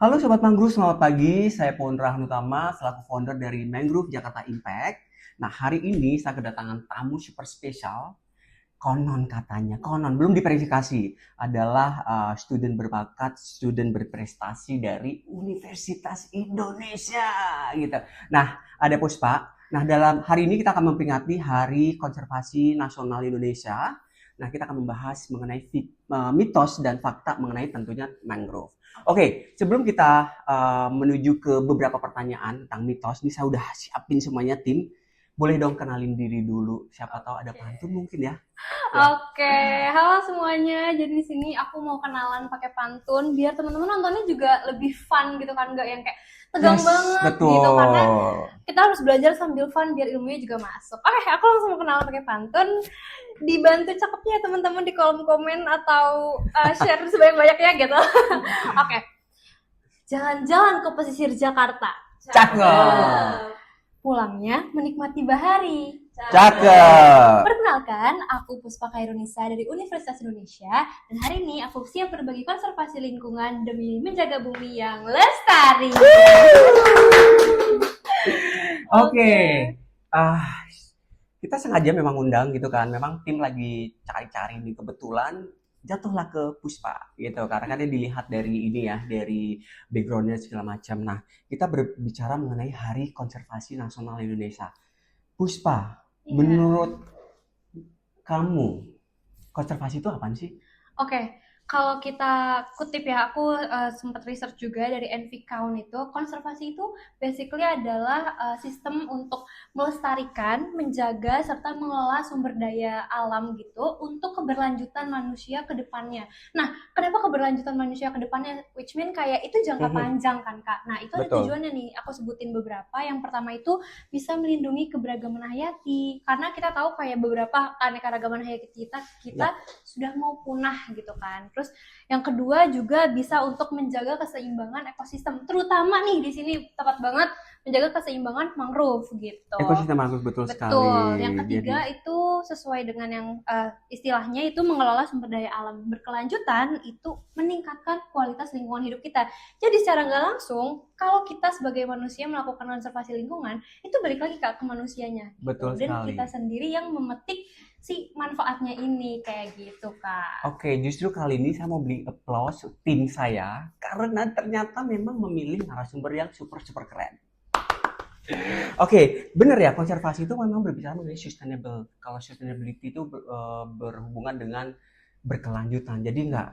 Halo Sobat Mangrove, selamat pagi. Saya Pondra Hanutama, selaku founder dari Mangrove Jakarta Impact. Nah, hari ini saya kedatangan tamu super spesial. Konon katanya, konon belum diverifikasi, adalah student berbakat, student berprestasi dari Universitas Indonesia, gitu. Nah, ada Puspa. Nah, dalam hari ini kita akan memperingati Hari Konservasi Nasional Indonesia. Nah, kita akan membahas mengenai mitos dan fakta mengenai tentunya mangrove. Oke, sebelum kita menuju ke beberapa pertanyaan tentang mitos, ini saya udah siapin semuanya tim. Boleh dong kenalin diri dulu. Siapa tahu ada pantun mungkin ya. Oke, halo semuanya. Jadi di sini aku mau kenalan pakai pantun biar teman-teman nontonnya juga lebih fun gitu kan, nggak yang kayak tegang Yes, banget gitu karena betul. kita harus belajar sambil fun biar ilmunya juga masuk. Oke, aku langsung mau kenalan pakai pantun. Dibantu cakepnya teman-teman di kolom komen atau share sebanyak-banyaknya gitu. Oke, jalan-jalan ke pesisir Jakarta. Cakep. Pulangnya menikmati bahari. Cakep. Perkenalkan, aku Puspa Khairunisa dari Universitas Indonesia dan hari ini aku siap berbagi konservasi lingkungan demi menjaga bumi yang lestari. Oke. Ah, kita sengaja memang undang gitu kan. Memang tim lagi cari-cari nih, kebetulan jatuhlah ke Puspa gitu. Karena kan dia dilihat dari ini ya, dari backgroundnya segala macam. Nah, kita berbicara mengenai Hari Konservasi Nasional Indonesia. Puspa, Iya. menurut kamu konservasi itu apaan sih? Oke, kalau kita kutip ya, aku sempat research juga dari NV Count itu, konservasi itu basically adalah sistem untuk melestarikan, menjaga, serta mengelola sumber daya alam gitu untuk keberlanjutan manusia ke depannya. Nah, kenapa keberlanjutan manusia ke depannya? Which mean kayak itu jangka panjang kan, Kak. Nah, itu ada Betul. tujuannya nih, aku sebutin beberapa. Yang pertama itu bisa melindungi keberagaman hayati, karena kita tahu kayak beberapa keanekaragaman hayati kita Ya, sudah mau punah gitu kan. Terus yang kedua juga bisa untuk menjaga keseimbangan ekosistem, terutama nih di sini tepat banget menjaga keseimbangan mangrove gitu. ekosistem mangrove betul sekali. Betul. Yang Jadi, ketiga itu sesuai dengan yang istilahnya itu mengelola sumber daya alam berkelanjutan itu meningkatkan kualitas lingkungan hidup kita. Jadi secara nggak langsung kalau kita sebagai manusia melakukan konservasi lingkungan itu balik lagi ke manusianya betul gitu. Dan sekali. kita sendiri yang memetik si manfaatnya ini kayak gitu Kak. Oke, justru kali ini saya mau beli applause tim saya karena ternyata memang memilih narasumber yang super super keren. Oke, benar ya, konservasi itu memang berbicara mengenai sustainable. Kalau sustainability itu berhubungan dengan berkelanjutan. Jadi nggak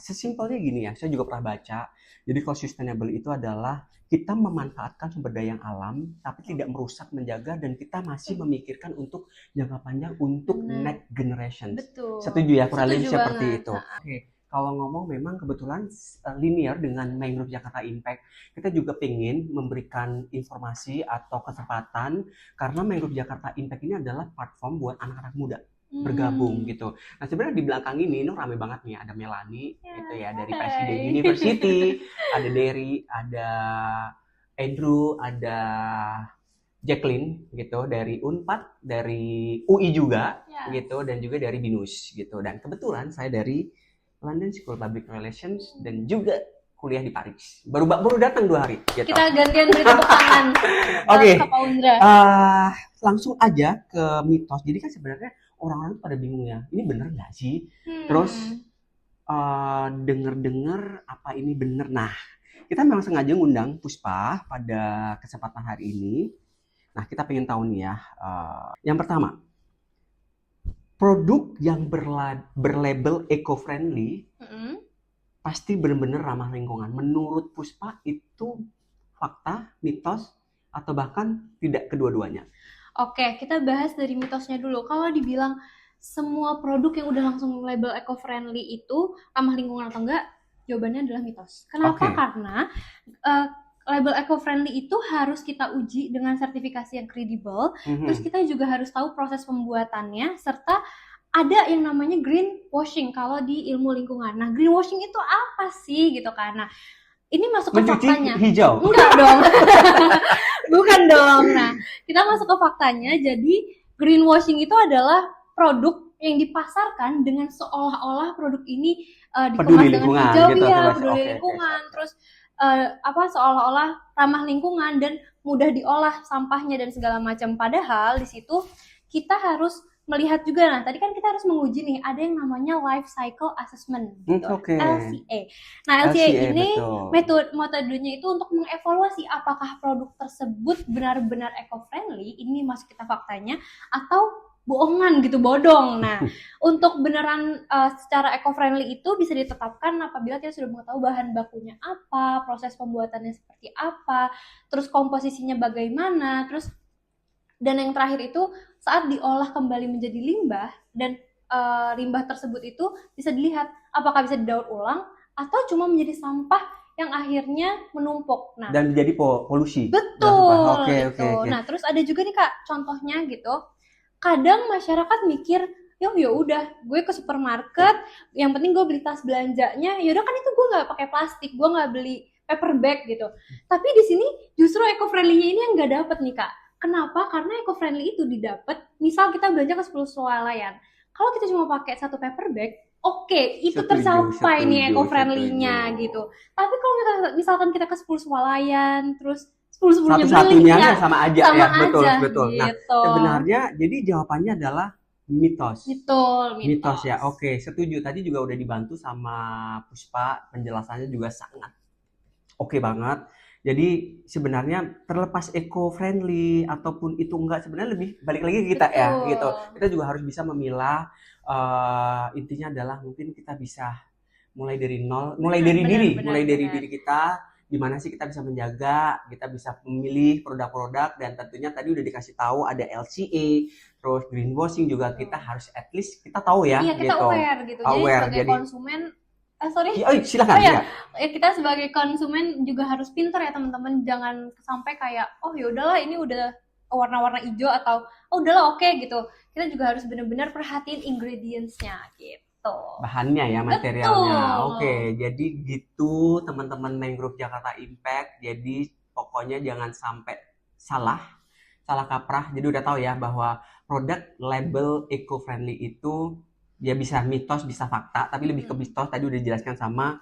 sesimpelnya gini ya. Saya juga pernah baca. Jadi kalau sustainable itu adalah kita memanfaatkan sumber daya yang alam, tapi tidak merusak, menjaga, dan kita masih memikirkan untuk jangka panjang untuk Benar. next generations. Betul. Setuju ya, kurang lebih Setuju seperti banget. itu. Oke, kalau ngomong memang kebetulan linear dengan Mangrove Jakarta Impact, kita juga pengen memberikan informasi atau kesempatan karena Mangrove Jakarta Impact ini adalah platform buat anak-anak muda bergabung gitu. Nah sebenarnya di belakang ini rame banget nih, ada Melani gitu ya dari Presiden Hai. University, ada Derry, ada Andrew, ada Jacqueline gitu dari Unpad, dari UI juga Ya. gitu, dan juga dari BINUS gitu. Dan kebetulan saya dari London School of Public Relations dan juga kuliah di Paris. Baru datang 2 hari gitu. Kita gantian beri tepuk tangan Oke, Kak Paundra. langsung aja ke mitos. Jadi kan sebenarnya orang-orang pada bingung ya, ini bener nggak sih? Terus denger-dengar apa ini bener? Nah, kita memang sengaja ngundang Puspa pada kesempatan hari ini. Nah, kita pengen tahu nih ya. Yang pertama, produk yang berlabel eco-friendly pasti benar-benar ramah lingkungan. Menurut Puspa itu fakta, mitos, atau bahkan tidak kedua-duanya? Oke, kita bahas dari mitosnya dulu. Kalau dibilang semua produk yang udah langsung label eco-friendly itu ramah lingkungan atau enggak, jawabannya adalah mitos. Kenapa? Oke. Karena label eco-friendly itu harus kita uji dengan sertifikasi yang kredibel. Terus kita juga harus tahu proses pembuatannya serta ada yang namanya greenwashing kalau di ilmu lingkungan. Nah, greenwashing itu apa sih gitu kan? Nah, ini masuk ke Mencuci faktanya. hijau. Enggak dong. Bukan dong. Nah, kita masuk ke faktanya. Jadi, greenwashing itu adalah produk yang dipasarkan dengan seolah-olah produk ini dikemas Peduli dengan lingkungan hijau, gitu. iya, Oke, peduli oke, lingkungan. siap. Terus seolah-olah ramah lingkungan dan mudah diolah sampahnya dan segala macam. Padahal di situ kita harus melihat juga. Nah, tadi kan kita harus menguji nih, ada yang namanya life cycle assessment gitu, Oke. LCA. Nah, LCA LCA, ini betul. metodenya itu untuk mengevaluasi apakah produk tersebut benar-benar eco-friendly, ini masuk kita faktanya, atau bohongan gitu, bodong. Nah, untuk beneran secara eco-friendly itu bisa ditetapkan apabila kita sudah mengetahui bahan bakunya apa, proses pembuatannya seperti apa, terus komposisinya bagaimana, terus dan yang terakhir itu saat diolah kembali menjadi limbah dan limbah tersebut itu bisa dilihat apakah bisa didaur ulang atau cuma menjadi sampah yang akhirnya menumpuk. Nah, Dan jadi polusi. betul Oke, itu. oke, oke. Nah, terus ada juga nih Kak, contohnya gitu. Kadang masyarakat mikir, ya udah, gue ke supermarket, yang penting gue beli tas belanjanya, yaudah kan itu gue nggak pakai plastik, gue nggak beli paper bag gitu. Tapi di sini justru eco-friendly-nya ini yang nggak dapet nih Kak. Kenapa? Karena eco-friendly itu didapat, misal kita belanja ke 10 swalayan. Kalau kita cuma pakai satu paper bag, oke, itu tercapai nih eco-friendly-nya gitu. Tapi kalau misalkan kita ke 10 swalayan, terus 10-10-nya beli, Satu-satunya ya sama aja sama ya, betul, aja betul. Nah, gitu. sebenarnya jadi jawabannya adalah mitos. Mitos ya. Oke, setuju. Tadi juga udah dibantu sama Puspa, penjelasannya juga sangat oke banget. Jadi sebenarnya terlepas eco-friendly ataupun itu enggak, sebenarnya lebih balik lagi ke kita ya gitu. Kita juga harus bisa memilah, intinya adalah mungkin kita bisa mulai dari nol, mulai dari diri kita, gimana sih kita bisa menjaga, kita bisa memilih produk-produk, dan tentunya tadi udah dikasih tahu ada LCA, terus greenwashing juga kita harus at least kita tahu ya. Iya, kita gitu. aware gitu. Jadi sebagai konsumen, silakan. Kita sebagai konsumen juga harus pintar ya teman-teman, jangan sampai kayak ya udahlah ini udah warna-warna hijau atau udahlah oke gitu. Kita juga harus benar-benar perhatiin ingredients-nya gitu. Bahannya ya, materialnya. Oke, jadi gitu teman-teman Mangrove Jakarta Impact. Jadi pokoknya jangan sampai salah kaprah. Jadi udah tahu ya bahwa produk label eco-friendly itu dia bisa mitos, bisa fakta, tapi lebih ke mitos. Tadi udah dijelaskan sama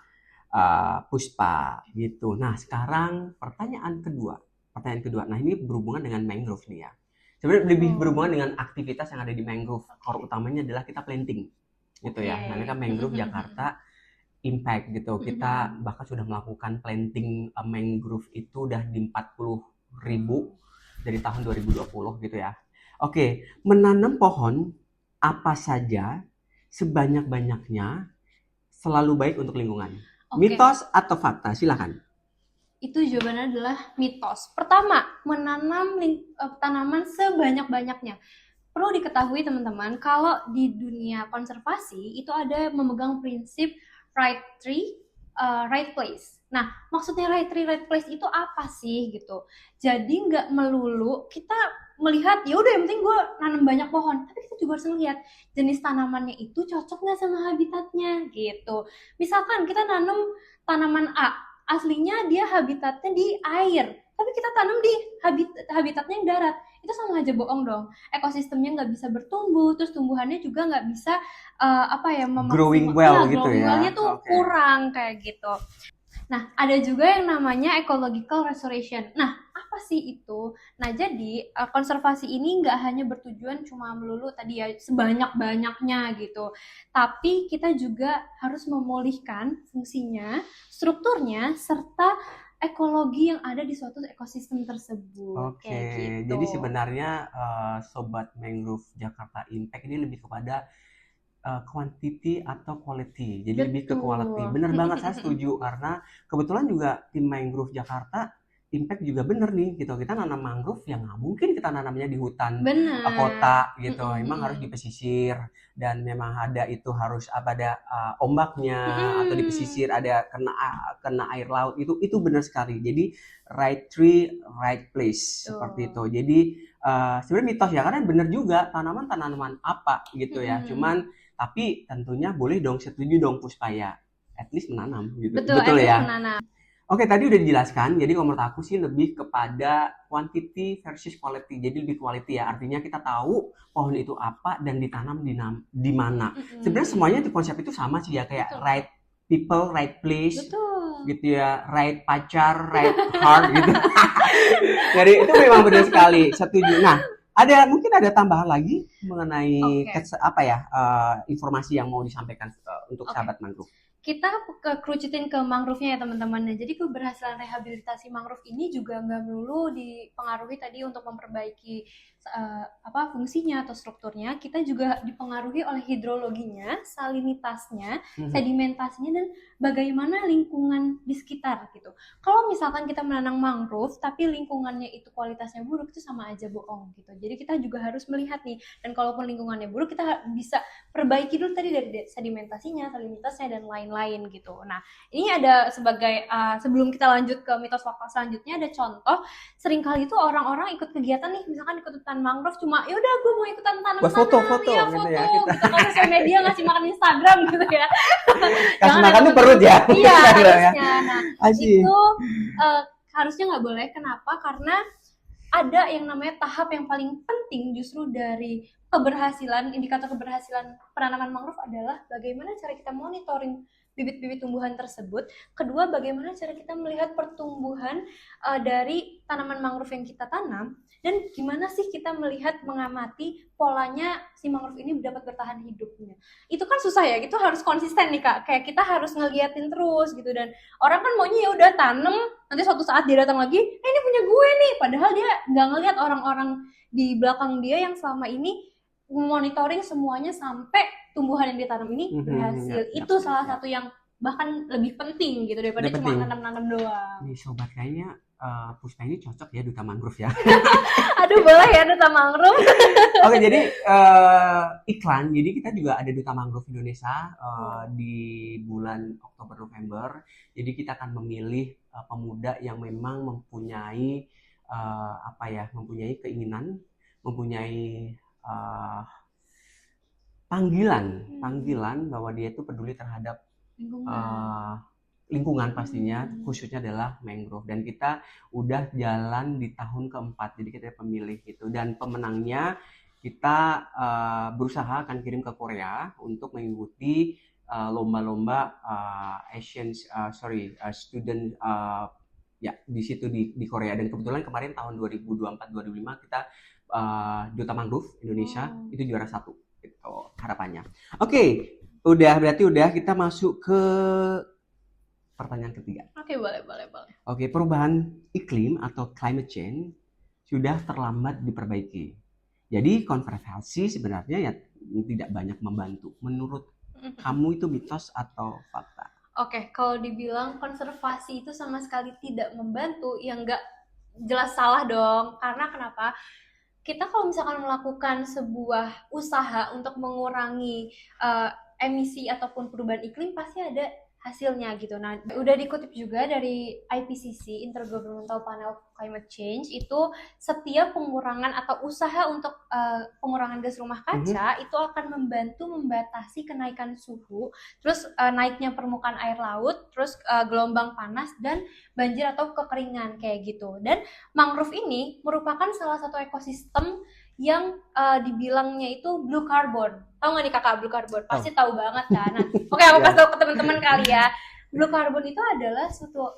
Puspa gitu. Nah, sekarang pertanyaan kedua. Nah, ini berhubungan dengan mangrove nih ya. Sebenarnya lebih berhubungan dengan aktivitas yang ada di mangrove. Core utamanya adalah kita planting gitu ya. Namanya kan Mangrove Jakarta Impact gitu. Kita bahkan sudah melakukan planting mangrove itu udah di 40.000 dari tahun 2020 gitu ya. Oke, menanam pohon apa saja sebanyak-banyaknya selalu baik untuk lingkungan. Mitos atau fakta? Silakan. Itu jawabannya adalah mitos. Pertama, menanam tanaman sebanyak-banyaknya. Perlu diketahui teman-teman, kalau di dunia konservasi itu ada memegang prinsip right tree, right place. Nah, maksudnya right tree, right place itu apa sih gitu? Jadi nggak melulu kita melihat ya udah yang penting gue nanam banyak pohon, tapi kita juga harus melihat jenis tanamannya itu cocok nggak sama habitatnya gitu. Misalkan kita nanam tanaman A, aslinya dia habitatnya di air, tapi kita tanam di habitatnya yang darat, itu sama aja bohong dong. Ekosistemnya nggak bisa bertumbuh, terus tumbuhannya juga nggak bisa growing well gitu ya. Growing well-nya tuh kurang kayak gitu. Nah, ada juga yang namanya ecological restoration. Nah, apa sih itu? Nah, jadi konservasi ini nggak hanya bertujuan cuma melulu tadi ya sebanyak-banyaknya gitu, tapi kita juga harus memulihkan fungsinya, strukturnya, serta ekologi yang ada di suatu ekosistem tersebut. Oke, gitu. Jadi sebenarnya Sobat Mangrove Jakarta Impact ini lebih kepada quantity atau quality. Jadi lebih ke quality. Bener banget, saya setuju. Karena kebetulan juga tim Mangrove Jakarta Impact juga bener nih gitu. Kita nanam mangrove yang nggak mungkin kita nanamnya di hutan kota gitu. Memang harus di pesisir, dan memang ada itu harus ada ombaknya, atau di pesisir ada kena air laut, itu benar sekali. Jadi right tree right place seperti itu. Jadi sebenarnya mitos ya, karena benar juga tanaman apa gitu ya. Cuman tapi tentunya boleh dong, setuju dong Puspa ya, at least menanam gitu. Betul ya. Menanam. Oke, tadi udah dijelaskan. Jadi kalau menurut aku sih lebih kepada quantity versus quality. Jadi lebih quality ya. Artinya kita tahu pohon itu apa dan ditanam di mana. Sebenarnya semuanya di konsep itu sama sih ya, kayak right people, right place. gitu ya, ride pacar, ride heart gitu. Jadi itu memang benar sekali, setuju. Nah, mungkin ada tambahan lagi mengenai Oke. apa ya, informasi yang mau disampaikan untuk Oke. sahabat mangrove. Kita kerucutin ke mangrove-nya ya teman-teman. Nah, jadi keberhasilan rehabilitasi mangrove ini juga nggak melulu dipengaruhi tadi untuk memperbaiki fungsinya atau strukturnya. Kita juga dipengaruhi oleh hidrologinya, salinitasnya, Mhm. sedimentasinya, dan bagaimana lingkungan di sekitar gitu. Kalau misalkan kita menanam mangrove tapi lingkungannya itu kualitasnya buruk, itu sama aja bohong gitu. Jadi kita juga harus melihat nih, dan kalaupun lingkungannya buruk, kita bisa perbaiki dulu tadi dari sedimentasinya, salinitasnya, dan lain-lain gitu. Nah, ini ada sebagai sebelum kita lanjut ke mitos lokal selanjutnya, ada contoh seringkali itu orang-orang ikut kegiatan nih, misalkan ikut ikutan mangrove cuma ya udah gue mau ikutan Buat tanam-tanam, foto-foto ya gitu ya foto kita. gitu, kalau sosial media ngasih makan Instagram gitu ya. Kasih Jangan ya makan tuh teman-teman. perut ya. Iya, Instagram ya. harusnya. Nah, Asih. itu harusnya nggak boleh. Kenapa? Karena ada yang namanya tahap yang paling penting justru dari keberhasilan, indikator keberhasilan penanaman mangrove adalah bagaimana cara kita monitoring bibit-bibit tumbuhan tersebut. Kedua, bagaimana cara kita melihat pertumbuhan dari tanaman mangrove yang kita tanam, dan gimana sih kita melihat mengamati polanya si mangrove ini dapat bertahan hidupnya. Itu kan susah ya, itu harus konsisten nih Kak. Kayak kita harus ngeliatin terus gitu, dan orang kan maunya ya udah tanam, nanti suatu saat dia datang lagi, ini punya gue nih, padahal dia nggak ngelihat orang-orang di belakang dia yang selama ini monitoring semuanya sampai tumbuhan yang ditanam ini berhasil. Itu salah satu yang bahkan lebih penting gitu daripada cuma nanam-nanam doang. Nih sobat, kayaknya Puspa ini cocok ya duta mangrove ya. Aduh, boleh ya duta mangrove. Oke, jadi iklan. Jadi kita juga ada duta mangrove Indonesia di bulan Oktober November. Jadi kita akan memilih pemuda yang memang mempunyai mempunyai keinginan, mempunyai panggilan bahwa dia itu peduli terhadap lingkungan pastinya, khususnya adalah mangrove. Dan kita udah jalan di tahun keempat, jadi kita pemilih gitu. Dan pemenangnya kita berusaha akan kirim ke Korea untuk mengikuti lomba-lomba student ya di situ di Korea. Dan kebetulan kemarin tahun 2024-2025 kita duta mangrove Indonesia itu juara 1 gitu harapannya. Oke, berarti kita masuk ke pertanyaan ketiga. Oke, boleh. Oke, perubahan iklim atau climate change sudah terlambat diperbaiki. Jadi konservasi sebenarnya ya tidak banyak membantu. Menurut kamu itu mitos atau fakta? Oke, kalau dibilang konservasi itu sama sekali tidak membantu, ya nggak jelas salah dong. Karena kenapa? Kita kalau misalkan melakukan sebuah usaha untuk mengurangi emisi ataupun perubahan iklim, pasti ada hasilnya gitu. Nah, udah dikutip juga dari IPCC, Intergovernmental Panel on Climate Change, itu setiap pengurangan atau usaha untuk pengurangan gas rumah kaca itu akan membantu membatasi kenaikan suhu, terus naiknya permukaan air laut, terus gelombang panas dan banjir atau kekeringan kayak gitu. Dan mangrove ini merupakan salah satu ekosistem yang dibilangnya itu blue carbon. Tahu nggak nih kakak blue carbon? Pasti tahu banget kan. Nah, oke, aku kasih tahu ke teman-teman kali ya. Blue carbon itu adalah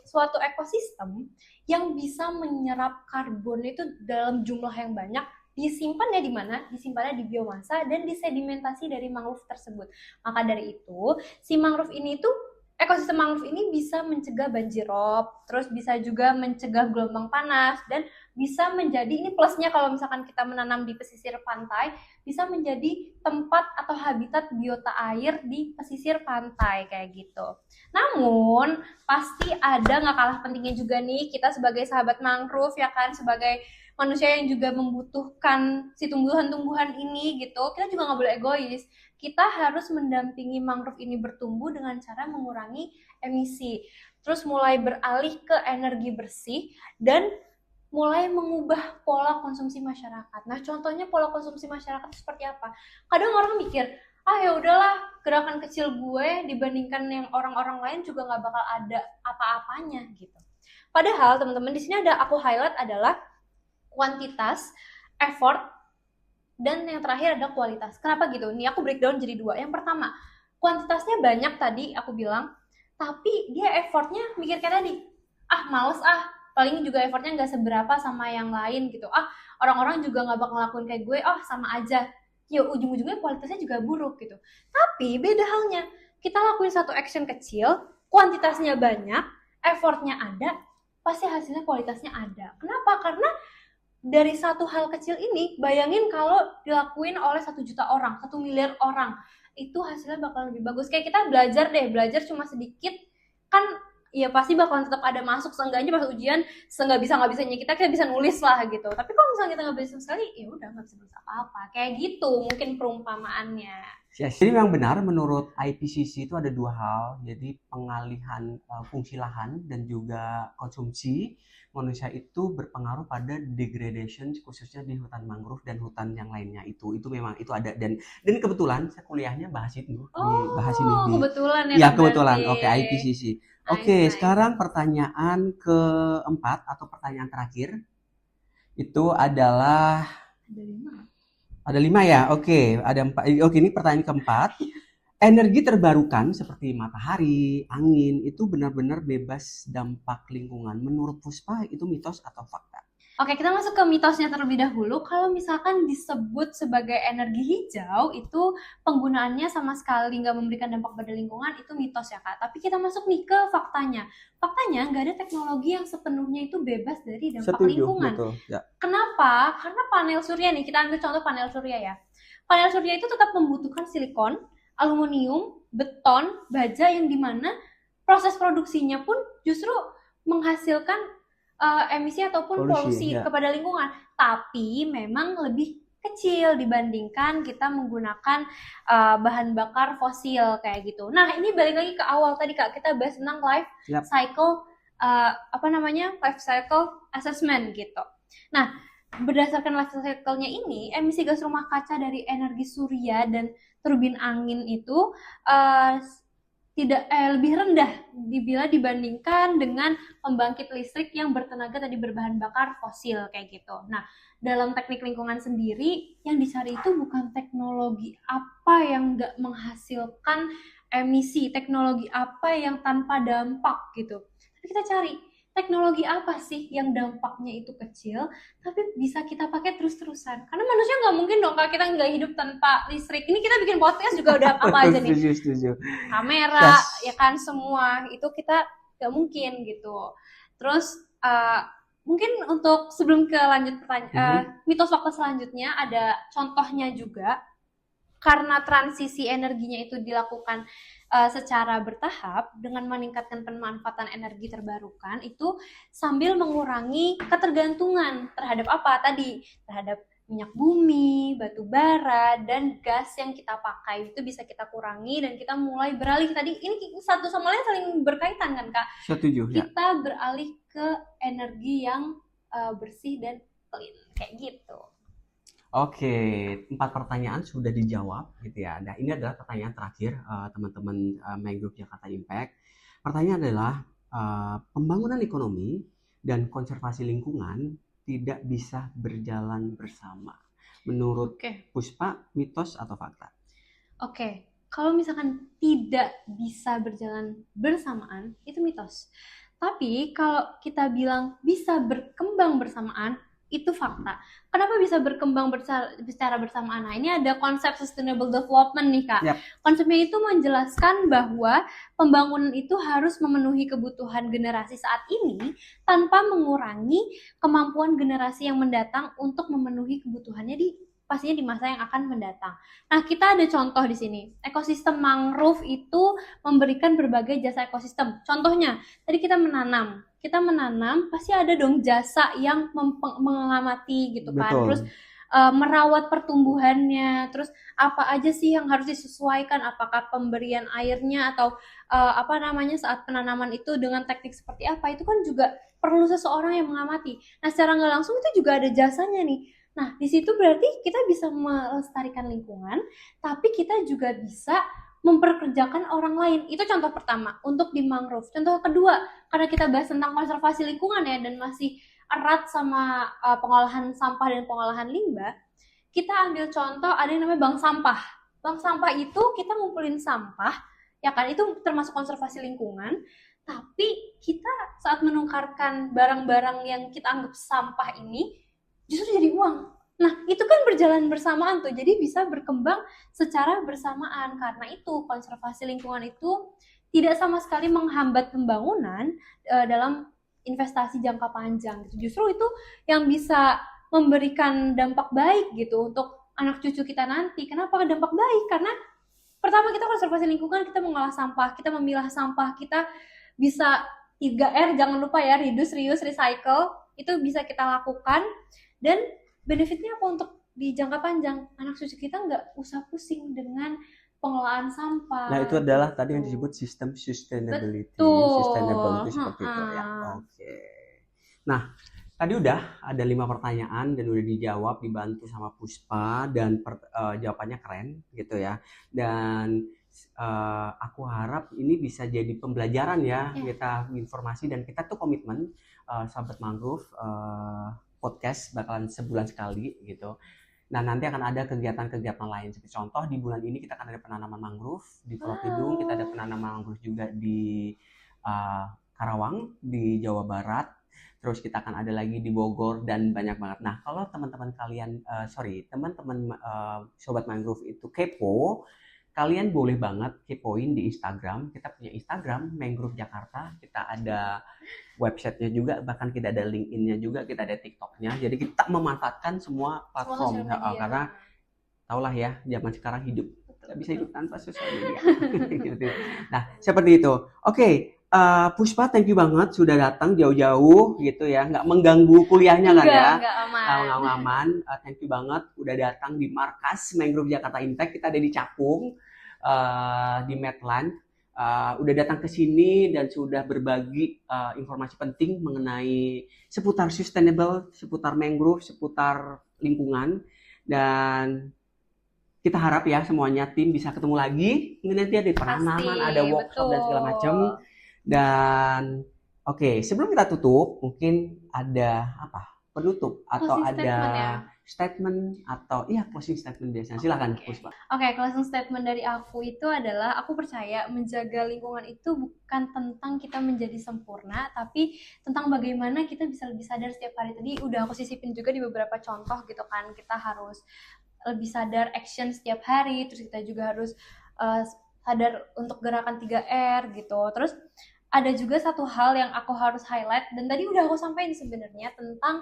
suatu ekosistem yang bisa menyerap karbon itu dalam jumlah yang banyak, disimpannya di mana? Disimpannya di biomasa dan disedimentasi dari mangrove tersebut. Maka dari itu, si mangrove ini tuh ekosistem mangrove ini bisa mencegah banjir rob, terus bisa juga mencegah gelombang panas, dan bisa menjadi, ini plusnya kalau misalkan kita menanam di pesisir pantai, bisa menjadi tempat atau habitat biota air di pesisir pantai kayak gitu. Namun pasti ada nggak kalah pentingnya juga nih kita sebagai sahabat mangrove ya kan, sebagai manusia yang juga membutuhkan si tumbuhan-tumbuhan ini gitu, kita juga nggak boleh egois. Kita harus mendampingi mangrove ini bertumbuh dengan cara mengurangi emisi, terus mulai beralih ke energi bersih, dan mulai mengubah pola konsumsi masyarakat. Nah, contohnya pola konsumsi masyarakat seperti apa? Kadang orang mikir, ya udahlah, gerakan kecil gue dibandingkan yang orang-orang lain juga nggak bakal ada apa-apanya gitu. Padahal teman-teman, di sini ada aku highlight adalah kuantitas, effort, dan yang terakhir ada kualitas. Kenapa gitu? Nih aku breakdown jadi 2. Yang pertama, kuantitasnya banyak tadi aku bilang, tapi dia effortnya mikir kayak tadi, ah males ah, paling juga effortnya nggak seberapa sama yang lain gitu, ah orang-orang juga nggak bakal ngelakuin kayak gue, oh sama aja, ya ujung-ujungnya kualitasnya juga buruk gitu. Tapi beda halnya, kita lakuin satu action kecil, kuantitasnya banyak, effortnya ada, pasti hasilnya kualitasnya ada. Kenapa? Karena dari satu hal kecil ini, bayangin kalau dilakuin oleh 1 juta orang, 1 miliar orang, itu hasilnya bakal lebih bagus. Kayak kita belajar deh, belajar cuma sedikit, kan ya pasti bakalan tetap ada masuk, seenggaknya pas ujian, nggak bisanya kita bisa nulis lah gitu. Tapi kalau misalnya kita nggak bisa sama sekali, ya udah nggak bisa nulis apa-apa. Kayak gitu mungkin perumpamaannya. Ya, jadi memang benar menurut IPCC itu ada dua hal, jadi pengalihan fungsi lahan dan juga konsumsi manusia itu berpengaruh pada degradation khususnya di hutan mangrove dan hutan yang lainnya itu memang itu ada dan kebetulan saya kuliahnya bahas itu dibahas ini Oh, di kebetulan ya ya Kak kebetulan berarti. oke IPCC. Nice, Oke, nice. sekarang pertanyaan keempat atau pertanyaan terakhir itu adalah Ada 5. ada 5 ya? Oke, ada 4. Oke, ini pertanyaan keempat. Energi terbarukan seperti matahari, angin, itu benar-benar bebas dampak lingkungan. Menurut Puspa, itu mitos atau fakta? Oke, kita masuk ke mitosnya terlebih dahulu. Kalau misalkan disebut sebagai energi hijau, itu penggunaannya sama sekali nggak memberikan dampak pada lingkungan, itu mitos ya Kak. Tapi kita masuk nih ke faktanya. Faktanya nggak ada teknologi yang sepenuhnya itu bebas dari dampak Setuju, lingkungan. betul. Ya. Kenapa? Karena panel surya nih, kita ambil contoh panel surya ya. Panel surya itu tetap membutuhkan silikon, aluminium, beton, baja yang dimana proses produksinya pun justru menghasilkan emisi ataupun polusi Ya. kepada lingkungan, tapi memang lebih kecil dibandingkan kita menggunakan bahan bakar fosil kayak gitu. Nah, ini balik lagi ke awal tadi Kak, kita bahas tentang life cycle life cycle assessment gitu. Nah, berdasarkan life cycle-nya ini, emisi gas rumah kaca dari energi surya dan turbin angin itu tidak lebih rendah bila dibandingkan dengan pembangkit listrik yang bertenaga tadi berbahan bakar fosil kayak gitu. Nah, dalam teknik lingkungan sendiri yang dicari itu bukan teknologi apa yang nggak menghasilkan emisi, teknologi apa yang tanpa dampak gitu. Tapi kita cari teknologi apa sih yang dampaknya itu kecil tapi bisa kita pakai terus-terusan, karena manusia nggak mungkin dong kalau kita nggak hidup tanpa listrik. Ini kita bikin podcast juga udah apa aja nih, Setuju. kamera ya kan, semua itu kita nggak mungkin gitu. Terus mungkin untuk sebelum ke lanjut pertanyaan mitos fakta selanjutnya, ada contohnya juga. Karena transisi energinya itu dilakukan secara bertahap dengan meningkatkan pemanfaatan energi terbarukan itu sambil mengurangi ketergantungan terhadap apa tadi, terhadap minyak bumi, batu bara, dan gas yang kita pakai itu bisa kita kurangi dan kita mulai beralih tadi, ini satu sama lain saling berkaitan kan Kak? Setuju ya. Kita beralih ke energi yang bersih dan clean kayak gitu. Oke, 4 pertanyaan sudah dijawab gitu ya. Nah, ini adalah pertanyaan terakhir teman-teman Mangrove Jakarta Impact. Pertanyaan adalah pembangunan ekonomi dan konservasi lingkungan tidak bisa berjalan bersama. Menurut Puspa, mitos atau fakta? Oke, kalau misalkan tidak bisa berjalan bersamaan, itu mitos. Tapi kalau kita bilang bisa berkembang bersamaan, itu fakta. Kenapa bisa berkembang secara bersamaan? Nah, ini ada konsep sustainable development nih Kak. Yep. Konsepnya itu menjelaskan bahwa pembangunan itu harus memenuhi kebutuhan generasi saat ini tanpa mengurangi kemampuan generasi yang mendatang untuk memenuhi kebutuhannya pastinya di masa yang akan mendatang. Nah, kita ada contoh di sini. Ekosistem mangrove itu memberikan berbagai jasa ekosistem. Contohnya, tadi kita menanam pasti ada dong jasa yang mengamati gitu kan. Betul. Terus merawat pertumbuhannya, terus apa aja sih yang harus disesuaikan, apakah pemberian airnya atau saat penanaman itu dengan teknik seperti apa, itu kan juga perlu seseorang yang mengamati. Nah, secara nggak langsung itu juga ada jasanya nih. Nah, di situ berarti kita bisa melestarikan lingkungan, tapi kita juga bisa memperkerjakan orang lain. Itu contoh pertama untuk di mangrove. Contoh kedua, karena kita bahas tentang konservasi lingkungan ya, dan masih erat sama pengolahan sampah dan pengolahan limbah, kita ambil contoh ada yang namanya bank sampah. Bank sampah itu kita ngumpulin sampah ya kan? Itu termasuk konservasi lingkungan. Tapi kita saat menukarkan barang-barang yang kita anggap sampah ini justru jadi uang. Nah, itu kan berjalan bersamaan tuh. Jadi bisa berkembang secara bersamaan. Karena itu konservasi lingkungan itu tidak sama sekali menghambat pembangunan dalam investasi jangka panjang gitu. Justru itu yang bisa memberikan dampak baik gitu untuk anak cucu kita nanti. Kenapa dampak baik? Karena pertama kita konservasi lingkungan, kita mengolah sampah, kita memilah sampah, kita bisa 3R, jangan lupa ya, reduce, reuse, recycle, itu bisa kita lakukan. Dan benefitnya apa untuk di jangka panjang? Anak cucu kita nggak usah pusing dengan pengelolaan sampah. Nah, itu adalah gitu. tadi yang disebut sistem sustainability. Betul. Sustainable itu seperti itu ya. Oke. Nah, tadi udah ada 5 pertanyaan dan udah dijawab, dibantu sama Puspa, dan jawabannya keren gitu ya. Dan aku harap ini bisa jadi pembelajaran ya, kita informasi, dan kita tuh komitmen Sahabat Mangrove podcast bakalan sebulan sekali gitu. Nah, nanti akan ada kegiatan-kegiatan lain. Seperti contoh di bulan ini kita akan ada penanaman mangrove di Pulau Tidung, kita ada penanaman mangrove juga di Karawang di Jawa Barat. Terus kita akan ada lagi di Bogor dan banyak banget. Nah, kalau teman-teman kalian, teman-teman Sobat Mangrove itu kepo, kalian boleh banget kepoin di Instagram. Kita punya Instagram Mangrove Jakarta. Kita ada websitenya juga, bahkan kita ada LinkedIn-nya juga, kita ada TikTok-nya. Jadi kita memanfaatkan semua platform karena tahulah ya, zaman sekarang hidup nggak bisa hidup tanpa sosial media. Gitu. Nah, seperti itu. Oke, Puspa, thank you banget sudah datang jauh-jauh gitu ya, nggak mengganggu kuliahnya kan ya? Nggak aman. Thank you banget udah datang di markas Mangrove Jakarta Impact. Kita ada di Cakung, di Medland. Udah datang ke sini dan sudah berbagi informasi penting mengenai seputar sustainable, seputar mangrove, seputar lingkungan. Dan kita harap ya semuanya tim bisa ketemu lagi. Nanti ada penanaman, ada workshop dan segala macam. Dan oke, sebelum kita tutup, mungkin ada penutup atau closing ada statement atau closing statement biasanya. Silakan, Puspa. Oke, closing statement dari aku itu adalah aku percaya menjaga lingkungan itu bukan tentang kita menjadi sempurna, tapi tentang bagaimana kita bisa lebih sadar setiap hari. Tadi udah aku sisipin juga di beberapa contoh gitu kan. Kita harus lebih sadar action setiap hari, terus kita juga harus sadar untuk gerakan 3R gitu. Terus ada juga satu hal yang aku harus highlight, dan tadi udah aku sampaikan sebenarnya, tentang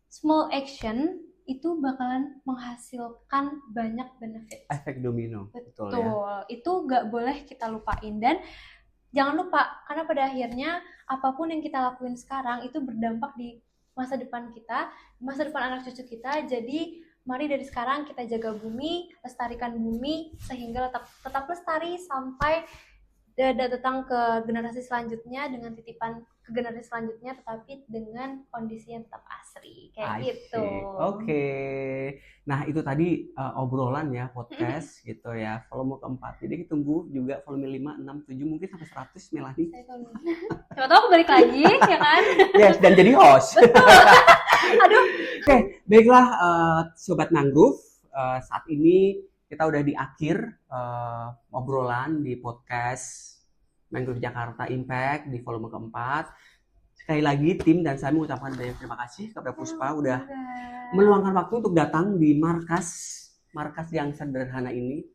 small action itu bakalan menghasilkan banyak benefit. Efek domino. Betul ya? Itu nggak boleh kita lupain. Dan jangan lupa, karena pada akhirnya apapun yang kita lakuin sekarang itu berdampak di masa depan kita, masa depan anak cucu kita. Jadi mari dari sekarang kita jaga bumi, lestarikan bumi, sehingga tetap lestari sampai datang ke generasi selanjutnya, dengan titipan ke generasi selanjutnya, tetapi dengan kondisi yang tetap asri kayak gitu. Oke. Nah, itu tadi obrolan ya, podcast gitu ya, volume keempat. Jadi tunggu juga volume 5, 6, 7, mungkin sampai 100, Melani. Coba tahu aku balik lagi ya kan? Yes, dan jadi host. Betul. Aduh. Oke, baiklah Sobat Mangrove, saat ini kita udah di akhir obrolan di podcast Mangrove Jakarta Impact di volume keempat. Sekali lagi tim dan saya mengucapkan banyak terima kasih kepada Puspa udah meluangkan waktu untuk datang di markas yang sederhana ini.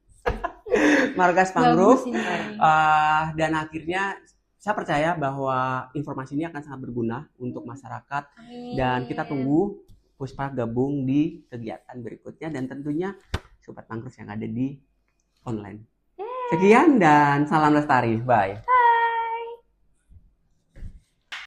Markas Mangrove. Dan akhirnya saya percaya bahwa informasi ini akan sangat berguna untuk masyarakat. Amin. Dan kita tunggu Puspa gabung di kegiatan berikutnya, dan tentunya Sobat Mangrove yang ada di online. Sekian dan salam lestari. Bye.